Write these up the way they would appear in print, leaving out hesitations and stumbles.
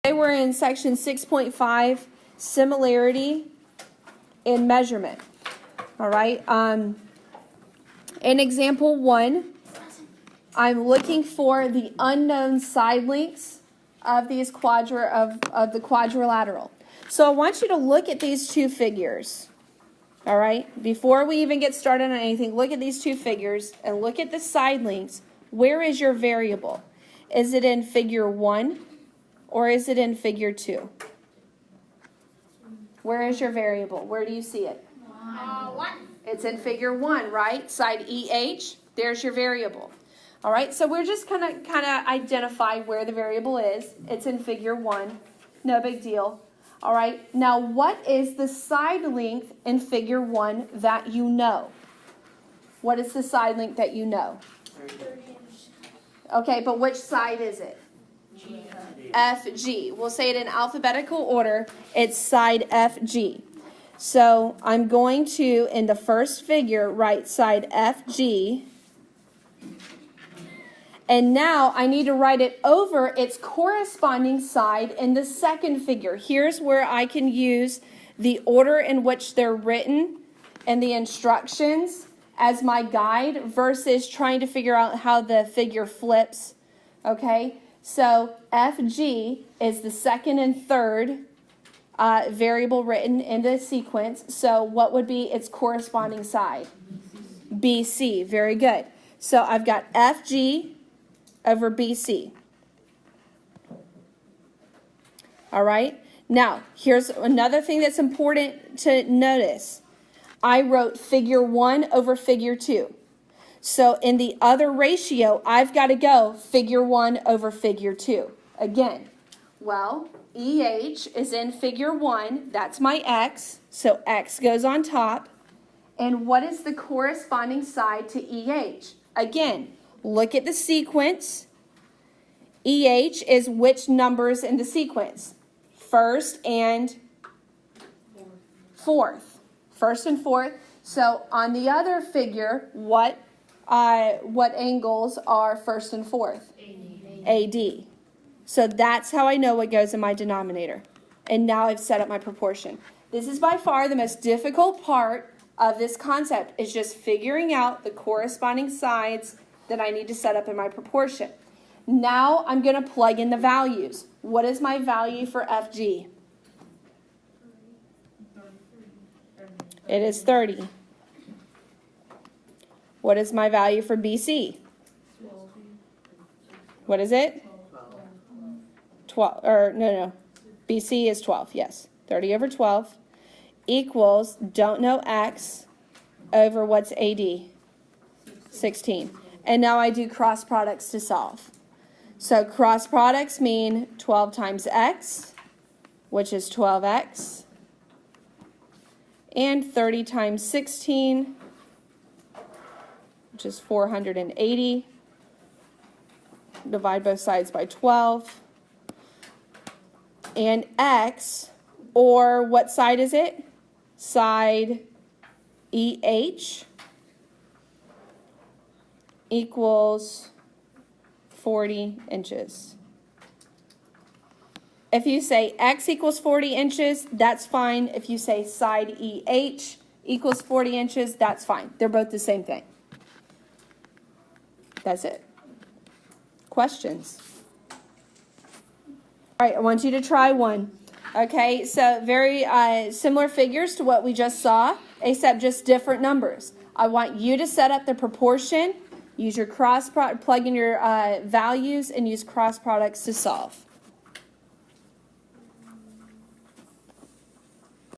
Today we're in section 6.5, Similarity in Measurement. All right. In example 1, I'm looking for the unknown side lengths of these of the quadrilateral. So I want you to look at these two figures. All right. Before we even get started on anything, look at these two figures and look at the side lengths. Where is your variable? Is it in figure 1 or is it in figure 2? Where is your variable? Where do you see it? 1. It's in figure 1, right? Side EH, there's your variable. All right, so we're just kind of identify where the variable is. It's in figure 1. No big deal. All right, now what is the side length in figure 1 that you know? What is the side length that you know? 30. Okay, but which side is it? FG. We'll say it in alphabetical order. It's side FG. So I'm going to, in the first figure, write side FG. And now I need to write it over its corresponding side in the second figure. Here's where I can use the order in which they're written and the instructions as my guide versus trying to figure out how the figure flips. Okay, so FG is the second and third variable written in the sequence. So what would be its corresponding side? BC. Very good. So I've got FG over BC. All right. Now, here's another thing that's important to notice. I wrote figure 1 over figure 2. So in the other ratio, I've got to go figure 1 over figure 2. Again, well, EH is in figure 1. That's my X. So X goes on top. And what is the corresponding side to EH? Again, look at the sequence. EH is which numbers in the sequence? First and fourth. First and fourth. So on the other figure, what angles are first and fourth? AD. So that's how I know what goes in my denominator. And now I've set up my proportion. This is by far the most difficult part of this concept, is just figuring out the corresponding sides that I need to set up in my proportion. Now I'm going to plug in the values. What is my value for FG? It is 30. What is my value for BC? What is it? 12. Or no. BC is 12. Yes. 30 over 12 equals, don't know X, over what's AD? 16. And now I do cross products to solve. So cross products mean 12 times X, which is 12X. And 30 times 16, which is 480. Divide both sides by 12. And X, or what side is it? Side EH equals 40 inches. If you say X equals 40 inches, that's fine. If you say side EH equals 40 inches, that's fine. They're both the same thing. That's it. Questions? All right, I want you to try one. Okay, so very similar figures to what we just saw, except just different numbers. I want you to set up the proportion, use your plug in your values, and use cross products to solve.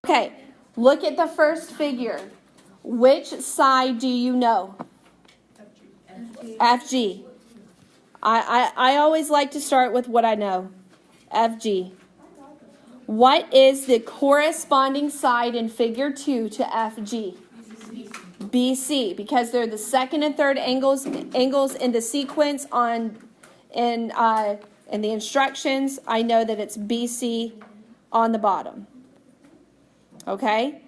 Okay, look at the first figure. Which side do you know? FG. I always like to start with what I know. FG. What is the corresponding side in figure 2 to FG? BC, because they're the second and third angles in the sequence in the instructions. I know that it's BC on the bottom. Okay?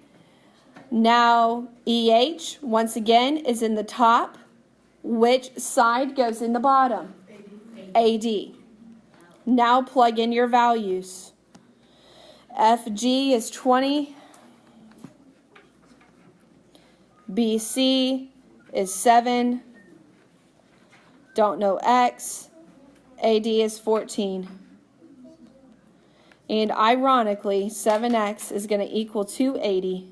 Now, EH, once again, is in the top. Which side goes in the bottom? AD. Now plug in your values. FG is 20. BC is 7. Don't know X. AD is 14. And ironically, 7x is going to equal 280.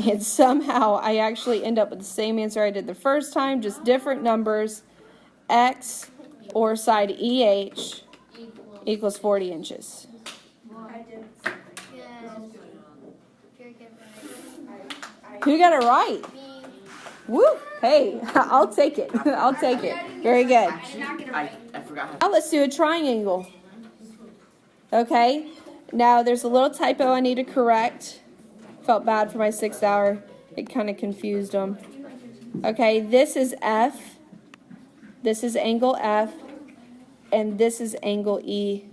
And somehow I actually end up with the same answer I did the first time, just different numbers. X, or side EH, equals 40 inches. Who got it right? Woo! Hey, I'll take it. I'll take it. Very good. I forgot. Now let's do a triangle. Okay. Now there's a little typo I need to correct. Felt bad for my 6th hour. It kind of confused them. Okay, this is F. This is angle F. And this is angle E.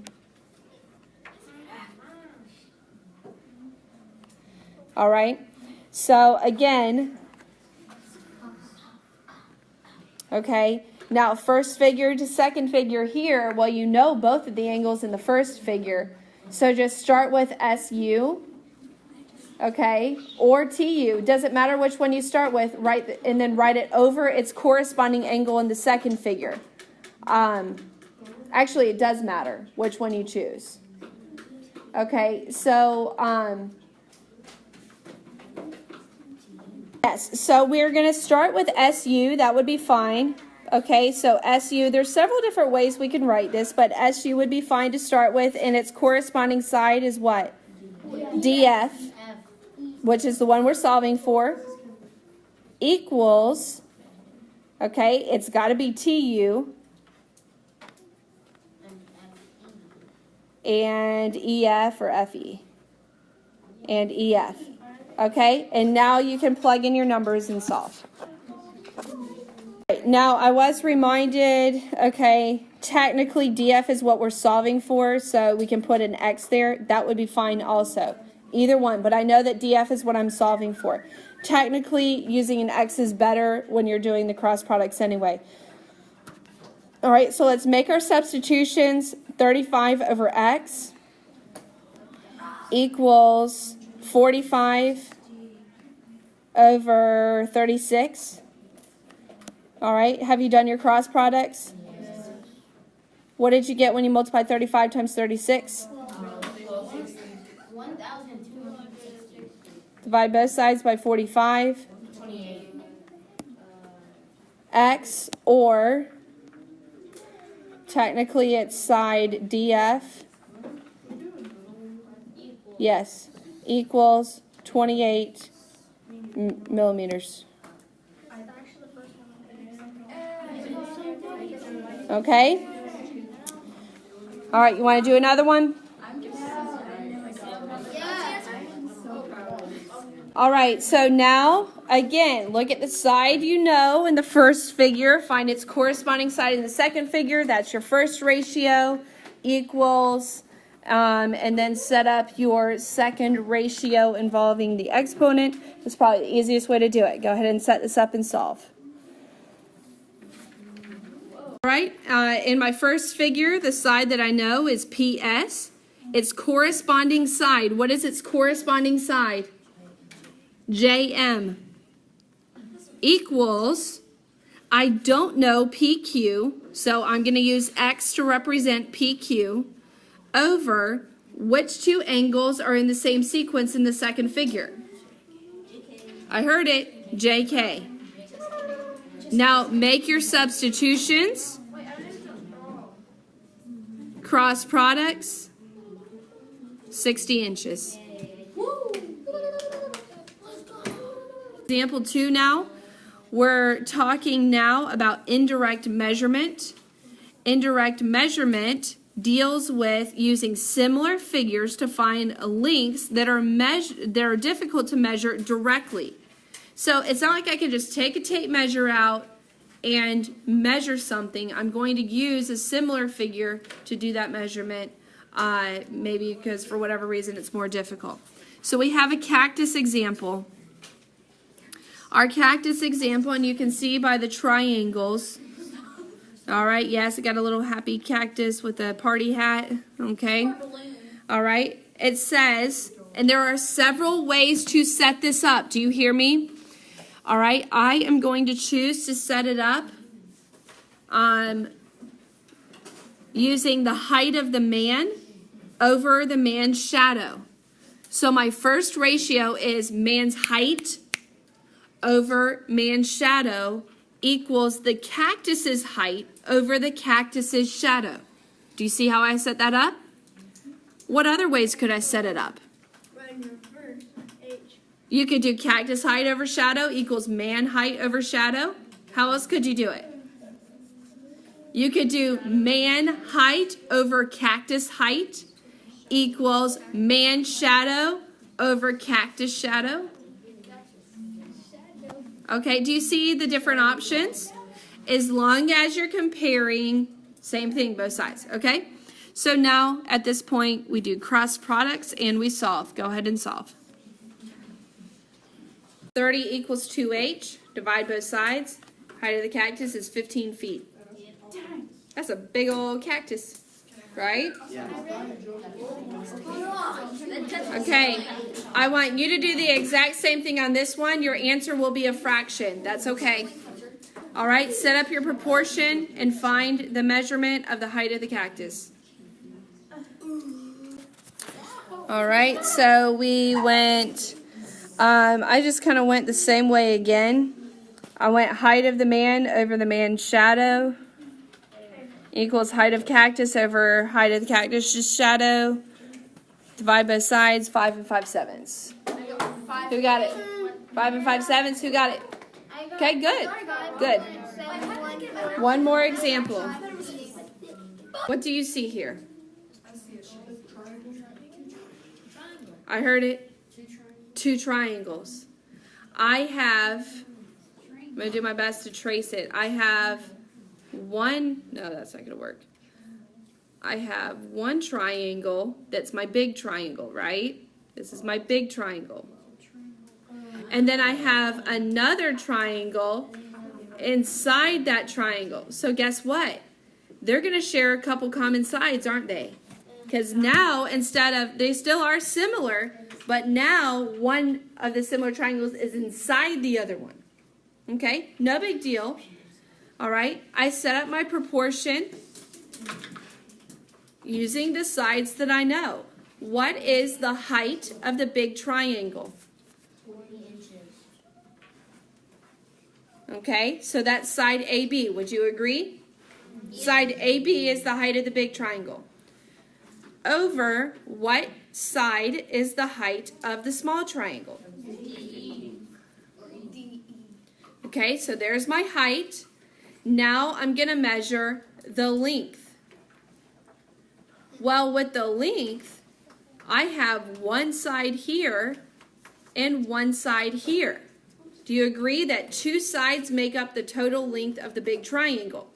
All right. So again, okay, now first figure to second figure here, well, you know both of the angles in the first figure. So just start with SU, okay, or TU. Doesn't matter which one you start with, right, and then write it over its corresponding angle in the second figure. Actually, it does matter which one you choose. Okay, so, yes, so we're going to start with SU. That would be fine. Okay, so SU, there's several different ways we can write this, but SU would be fine to start with, and its corresponding side is what? DF, which is the one we're solving for, equals, okay, it's got to be TU, and EF or FE, and EF. Okay, and now you can plug in your numbers and solve. Now, I was reminded, okay, technically DF is what we're solving for, so we can put an X there. That would be fine also. Either one, but I know that DF is what I'm solving for. Technically, using an X is better when you're doing the cross products anyway. All right, so let's make our substitutions. 35 over X equals 45 over 36. All right, have you done your cross products? Yes. What did you get when you multiplied 35 times 36? 1,260. Divide both sides by 45. 28. X, or technically it's side DF. Yes, equals 28 millimeters. Okay? All right, you want to do another one? All right, so now, again, look at the side you know in the first figure. Find its corresponding side in the second figure. That's your first ratio, equals, and then set up your second ratio involving the exponent. That's probably the easiest way to do it. Go ahead and set this up and solve. All right, in my first figure, the side that I know is PS. Its corresponding side, what is its corresponding side? JM equals, I don't know PQ, so I'm going to use X to represent PQ, over which two angles are in the same sequence in the second figure? I heard it, JK. Now make your substitutions. Cross products, 60 inches. Example 2 now. We're talking now about indirect measurement. Indirect measurement deals with using similar figures to find lengths that are difficult to measure directly. So it's not like I can just take a tape measure out and measure something. I'm going to use a similar figure to do that measurement, maybe because for whatever reason it's more difficult. So we have a cactus example. Our cactus example, and you can see by the triangles, All right, yes, it got a little happy cactus with a party hat. Okay. All right. It says, and there are several ways to set this up. Do you hear me? All right. I am going to choose to set it up using the height of the man over the man's shadow. So my first ratio is man's height over man's shadow equals the cactus's height over the cactus's shadow. Do you see how I set that up? What other ways could I set it up? You could do cactus height over shadow equals man height over shadow. How else could you do it? You could do man height over cactus height equals man shadow over cactus shadow. Okay, do you see the different options? As long as you're comparing, same thing, both sides, okay? So now, at this point, we do cross products and we solve. Go ahead and solve. 30 equals 2h. Divide both sides. Height of the cactus is 15 feet. That's a big old cactus, right? Okay, I want you to do the exact same thing on this one. Your answer will be a fraction. That's okay. All right, set up your proportion and find the measurement of the height of the cactus. All right, so we went, I just kind of went the same way again. I went height of the man over the man's shadow equals height of cactus over height of the cactus's shadow. Divide both sides, 5 and 5/7. Who got it? 5 and 5/7. Who got it? Okay, good. Good. One more example. What do you see here? I heard it. 2 triangles. I'm going to do my best to trace it. I have one, no, that's not going to work. I have one triangle that's my big triangle, right? This is my big triangle. And then I have another triangle inside that triangle. So guess what? They're going to share a couple common sides, aren't they? Because now, instead of, they still are similar, but now one of the similar triangles is inside the other one. Okay? No big deal. All right? I set up my proportion using the sides that I know. What is the height of the big triangle? 40 inches. Okay, so that's side AB. Would you agree? Yeah. Side AB is the height of the big triangle. Over what side is the height of the small triangle? DE. Okay, so there's my height. Now I'm going to measure the length. Well, with the length, I have one side here and one side here. Do you agree that 2 sides make up the total length of the big triangle?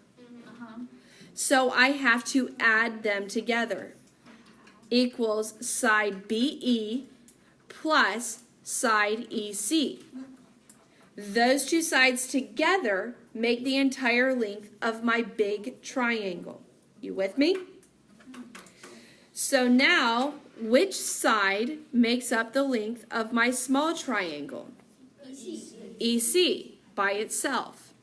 So I have to add them together. Equals side BE plus side EC. Those 2 sides together make the entire length of my big triangle. You with me? So now, which side makes up the length of my small triangle? EC by itself.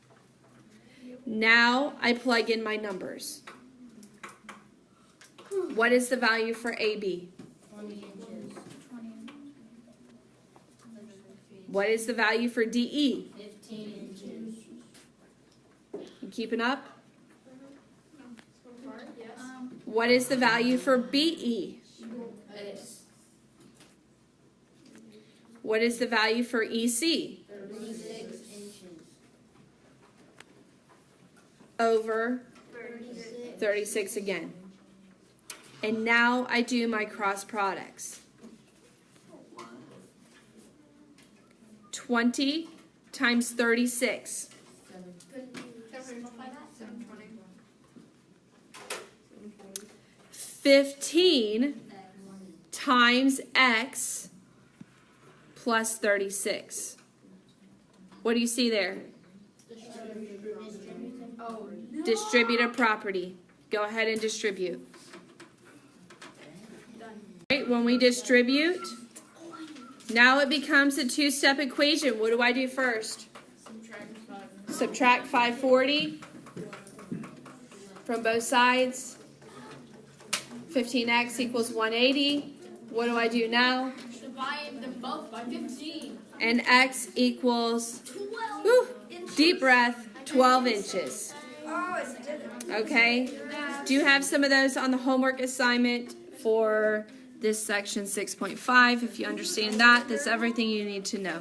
Now I plug in my numbers. What is the value for AB? 20 inches. What is the value for DE? 15 inches. You keeping up? What is the value for BE? What is the value for EC? 36 inches. Over 36 again. And now I do my cross products. 20 times 36. 15 times X plus 36. What do you see there? Distributive property. Go ahead and distribute. Right, when we distribute, now it becomes a two-step equation. What do I do first? Subtract 540 from both sides. 15x equals 180. What do I do now? Divide them both by 15. And x equals, whew, deep breath, 12 inches. Okay? Do you have some of those on the homework assignment for this section 6.5? If you understand that, that's everything you need to know.